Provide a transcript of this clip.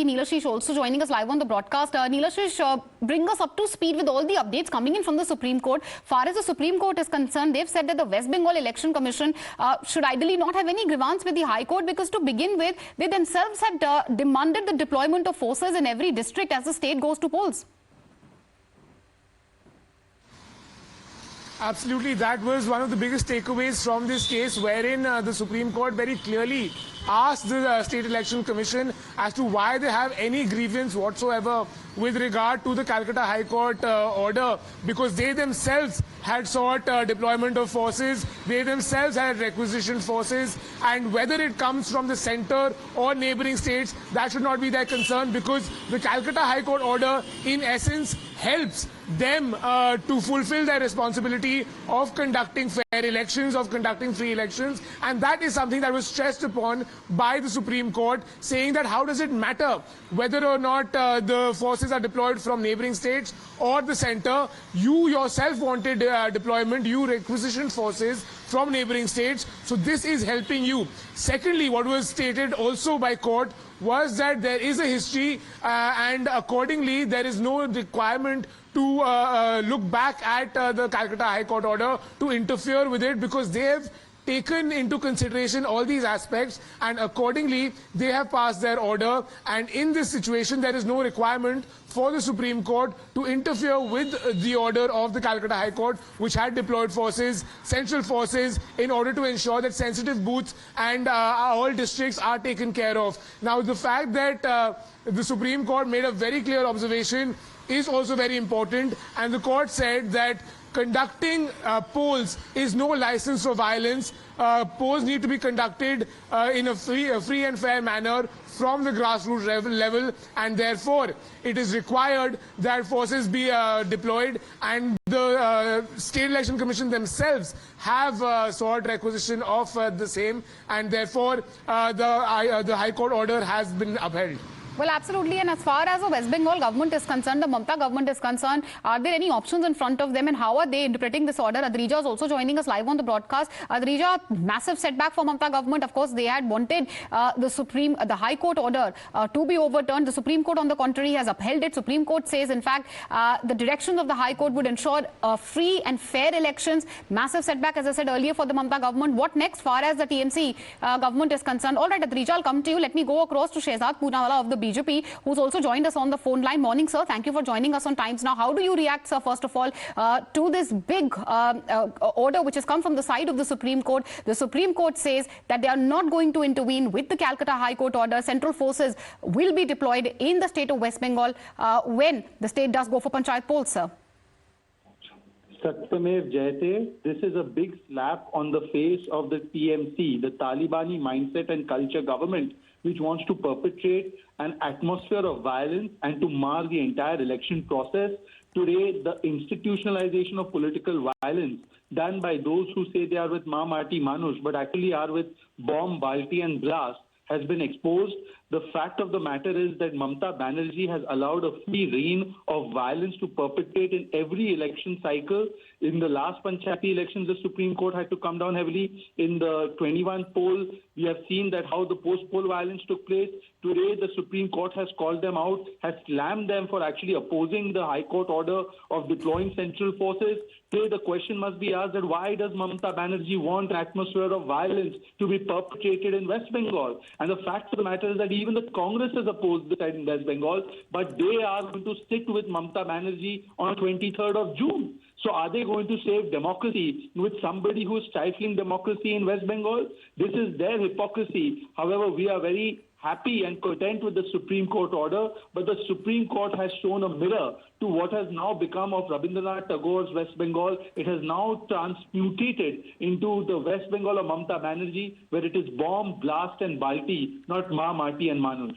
Neelashish also joining us live on the broadcast. Neelashish, bring us up to speed with all the updates coming in from the Supreme Court. Far as the Supreme Court is concerned, they've said that the West Bengal Election Commission should ideally not have any grievance with the High Court, because to begin with, they themselves had demanded the deployment of forces in every district as the state goes to polls. Absolutely, that was one of the biggest takeaways from this case, wherein the Supreme Court very clearly asked the State Election Commission as to why they have any grievance whatsoever with regard to the Calcutta High Court order, because they themselves had sought deployment of forces, they themselves had requisitioned forces, and whether it comes from the centre or neighbouring states, that should not be their concern, because the Calcutta High Court order in essence helps them to fulfill their responsibility of conducting fair elections, of conducting free elections, and that is something that was stressed upon by the Supreme Court, saying that how does it matter whether or not the forces are deployed from neighbouring states or the centre? You yourself wanted deployment, you requisitioned forces from neighbouring states, so this is helping you. Secondly, what was stated also by court was that there is a history and accordingly there is no requirement to look back at the Calcutta High Court order to interfere with it, because they have taken into consideration all these aspects and accordingly they have passed their order, and in this situation there is no requirement for the Supreme Court to interfere with the order of the Calcutta High Court, which had deployed forces, central forces, in order to ensure that sensitive booths and all districts are taken care of. Now, the fact that the Supreme Court made a very clear observation is also very important, and the court said that conducting polls is no license for violence. Polls need to be conducted in a free and fair manner from the grassroots level, and therefore it is required that forces be deployed, and the State Election Commission themselves have sought requisition of the same, and therefore the High Court order has been upheld. Well, absolutely. And as far as the West Bengal government is concerned, the Mamata government is concerned, are there any options in front of them and how are they interpreting this order? Adrija is also joining us live on the broadcast. Adrija, massive setback for Mamata government. Of course, they had wanted the High Court order to be overturned. The Supreme Court, on the contrary, has upheld it. Supreme Court says, in fact, the directions of the High Court would ensure free and fair elections. Massive setback, as I said earlier, for the Mamata government. What next, far as the TMC government is concerned? All right, Adrija, I'll come to you. Let me go across to Shehzad Poonawala of the BJP, who's also joined us on the phone line. Morning, sir. Thank you for joining us on Times Now. How do you react, sir, first of all, to this big order which has come from the side of the Supreme Court? The Supreme Court says that they are not going to intervene with the Calcutta High Court order. Central forces will be deployed in the state of West Bengal when the state does go for Panchayat polls, sir. Satyamev Jayate, this is a big slap on the face of the TMC, the Talibani mindset and culture government, which wants to perpetrate an atmosphere of violence and to mar the entire election process. Today, the institutionalization of political violence done by those who say they are with Ma Mati Manush, but actually are with bomb, balti and blast, has been exposed. The fact of the matter is that Mamata Banerjee has allowed a free reign of violence to perpetrate in every election cycle. In the last Panchayat elections, the Supreme Court had to come down heavily. In the 21 poll, we have seen that how the post-poll violence took place. Today, the Supreme Court has called them out, has slammed them for actually opposing the High Court order of deploying central forces. Today, the question must be asked that why does Mamata Banerjee want an atmosphere of violence to be perpetrated in West Bengal? And the fact of the matter is that even the Congress has opposed the in West Bengal, but they are going to sit with Mamata Banerjee on 23rd of June. So are they going to save democracy with somebody who is stifling democracy in West Bengal? This is their hypocrisy. However, we are very happy and content with the Supreme Court order, but the Supreme Court has shown a mirror to what has now become of Rabindranath Tagore's West Bengal. It has now transmutated into the West Bengal of Mamata Banerjee, where it is bomb, blast and balti, not Ma, Mati and Manush.